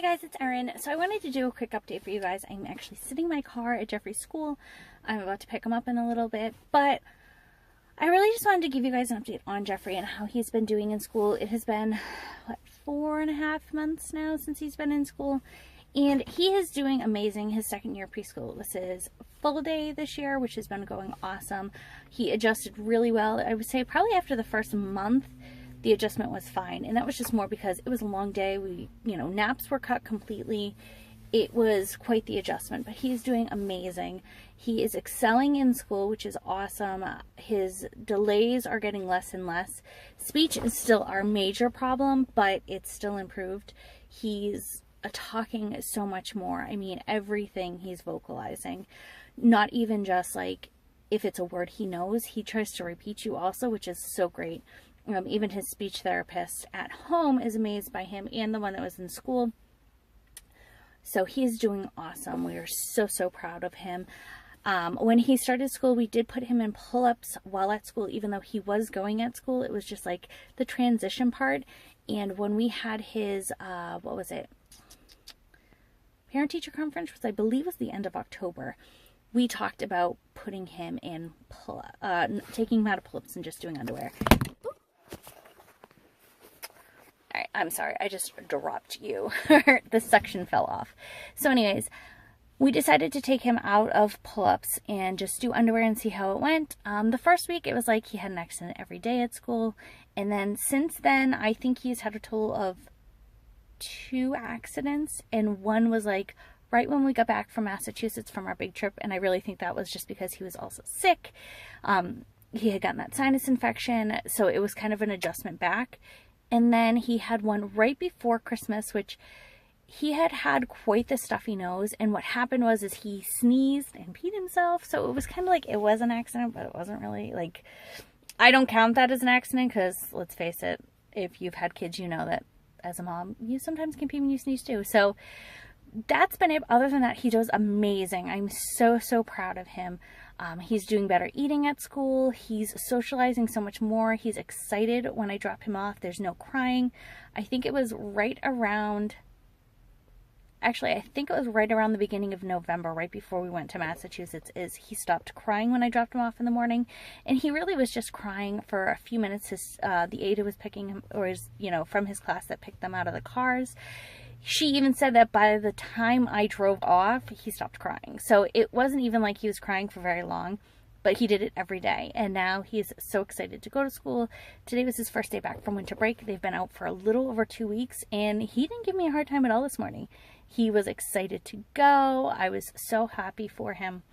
Hi guys, it's Erin. So I wanted to do a quick update for you guys. I'm actually sitting in my car at Jeffrey's school. I'm about to pick him up in a little bit, but I really just wanted to give you guys an update on Jeffrey and how he's been doing in school. It has been, what, 4.5 months now since he's been in school, and he is doing amazing. His second year preschool. This is full day this year, which has been going awesome. He adjusted really well. I would say probably after the first month, the adjustment was fine, and that was just more because it was a long day. Naps were cut completely. It was quite the adjustment, but he's doing amazing. He is excelling in school, which is awesome. His delays are getting less and less. Speech is still our major problem, but it's still improved. He's talking so much more. I mean, everything he's vocalizing. Not even just like if it's a word he knows, he tries to repeat you also, which is so great. Even his speech therapist at home is amazed by him, and the one that was in school. So he's doing awesome. We are so proud of him. When he started school, we did put him in pull-ups while at school, even though he was going at school. It was just like the transition part. And when we had his, parent-teacher conference, which I believe was the end of October, we talked about putting him in taking him out of pull-ups and just doing underwear. Alright, I'm sorry, I just dropped you. The suction fell off. So anyways, we decided to take him out of pull-ups and just do underwear and see how it went. The first week, it was like he had an accident every day at school. And then since then, I think he's had a total of 2 accidents. And one was like right when we got back from Massachusetts from our big trip. And I really think that was just because he was also sick. He had gotten that sinus infection. So it was kind of an adjustment back. And then he had one right before Christmas, which he had quite the stuffy nose. And what happened was he sneezed and peed himself. So it was kind of like it was an accident, but it wasn't really. Like, I don't count that as an accident because, let's face it, if you've had kids, you know that as a mom, you sometimes can pee when you sneeze too. So that's been it. Other than that, he does amazing. I'm so proud of him. He's doing better eating at school. He's socializing so much more. He's excited when I drop him off. There's no crying. I think it was right around the beginning of November, right before we went to Massachusetts, he stopped crying when I dropped him off in the morning. And he really was just crying for a few minutes. The aide who was picking him, from his class that picked them out of the cars, she even said that by the time I drove off, he stopped crying. So it wasn't even like he was crying for very long, but he did it every day. And now he's so excited to go to school. Today was his first day back from winter break. They've been out for a little over 2 weeks, and he didn't give me a hard time at all this morning. He was excited to go. I was so happy for him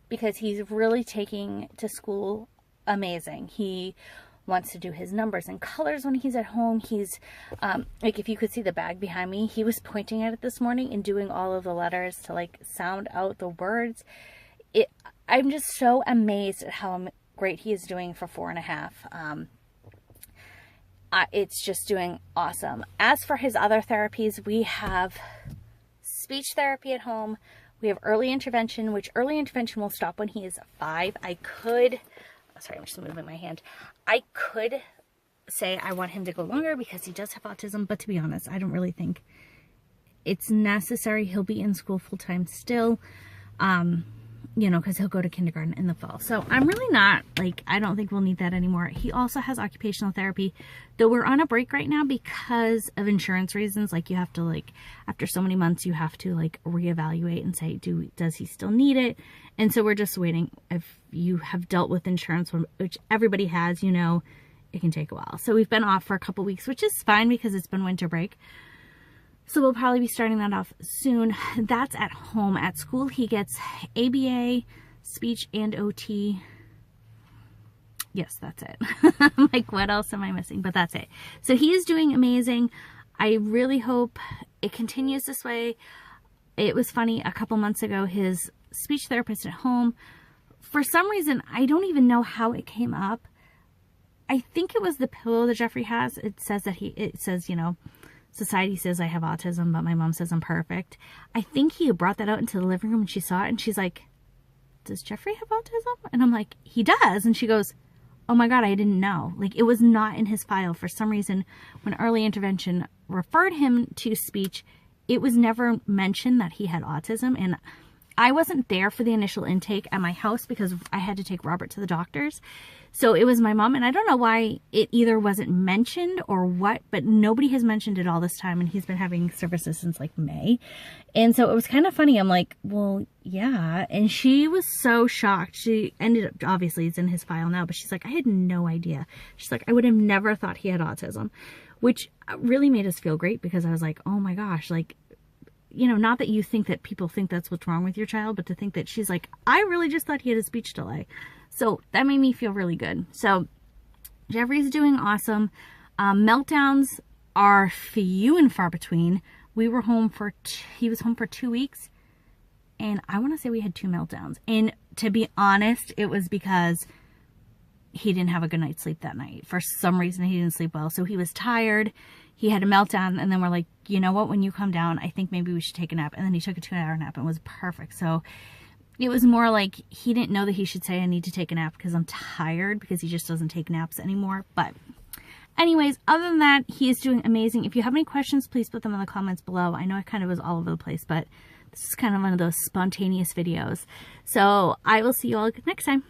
because he's really taking to school amazing. He wants to do his numbers and colors when he's at home. He's, like if you could see the bag behind me, he was pointing at it this morning and doing all of the letters to like sound out the words. I'm just so amazed at how great he is doing for 4.5. It's just doing awesome. As for his other therapies, we have speech therapy at home. We have early intervention, which early intervention will stop when he is 5. Sorry, I'm just moving my hand. I could say I want him to go longer because he does have autism, but to be honest, I don't really think it's necessary. He'll be in school full-time still, because he'll go to kindergarten in the fall. So I'm really not, I don't think we'll need that anymore. He also has occupational therapy, though we're on a break right now because of insurance reasons. You have to, after so many months, you have to, reevaluate and say, does he still need it? And so we're just waiting. If you have dealt with insurance, which everybody has, it can take a while. So we've been off for a couple weeks, which is fine because it's been winter break. So we'll probably be starting that off soon. That's at home. At school, he gets ABA, speech, and OT. Yes, that's it. I'm like, what else am I missing? But that's it. So he is doing amazing. I really hope it continues this way. It was funny, a couple months ago, his speech therapist at home, for some reason, I don't even know how it came up. I think it was the pillow that Jeffrey has. It says society says I have autism, but my mom says I'm perfect. I think he brought that out into the living room and she saw it and she's like, does Jeffrey have autism? And I'm like, he does. And she goes, oh my God, I didn't know. It was not in his file. For some reason, when early intervention referred him to speech, it was never mentioned that he had autism. And I wasn't there for the initial intake at my house because I had to take Robert to the doctors. So it was my mom, and I don't know why it either wasn't mentioned or what, but nobody has mentioned it all this time, and he's been having services since like May. And so it was kind of funny. I'm like, well, yeah. And she was so shocked. She ended up, obviously it's in his file now, but she's like, I had no idea. She's like, I would have never thought he had autism, which really made us feel great because I was like, oh my gosh, like, you know, not that you think that people think that's what's wrong with your child, but to think that she's like, I really just thought he had a speech delay. So that made me feel really good. So Jeffrey's doing awesome. Meltdowns are few and far between. We were home for, he was home for 2 weeks, and I want to say we had 2 meltdowns. And to be honest, it was because he didn't have a good night's sleep that night. For some reason, he didn't sleep well. So he was tired. He had a meltdown, and then we're like, you know what, when you come down, I think maybe we should take a nap. And then he took a 2-hour nap and it was perfect. So it was more like he didn't know that he should say, I need to take a nap because I'm tired, because he just doesn't take naps anymore. But anyways, other than that, he is doing amazing. If you have any questions, please put them in the comments below. I know I kind of was all over the place, but this is kind of one of those spontaneous videos. So I will see you all next time.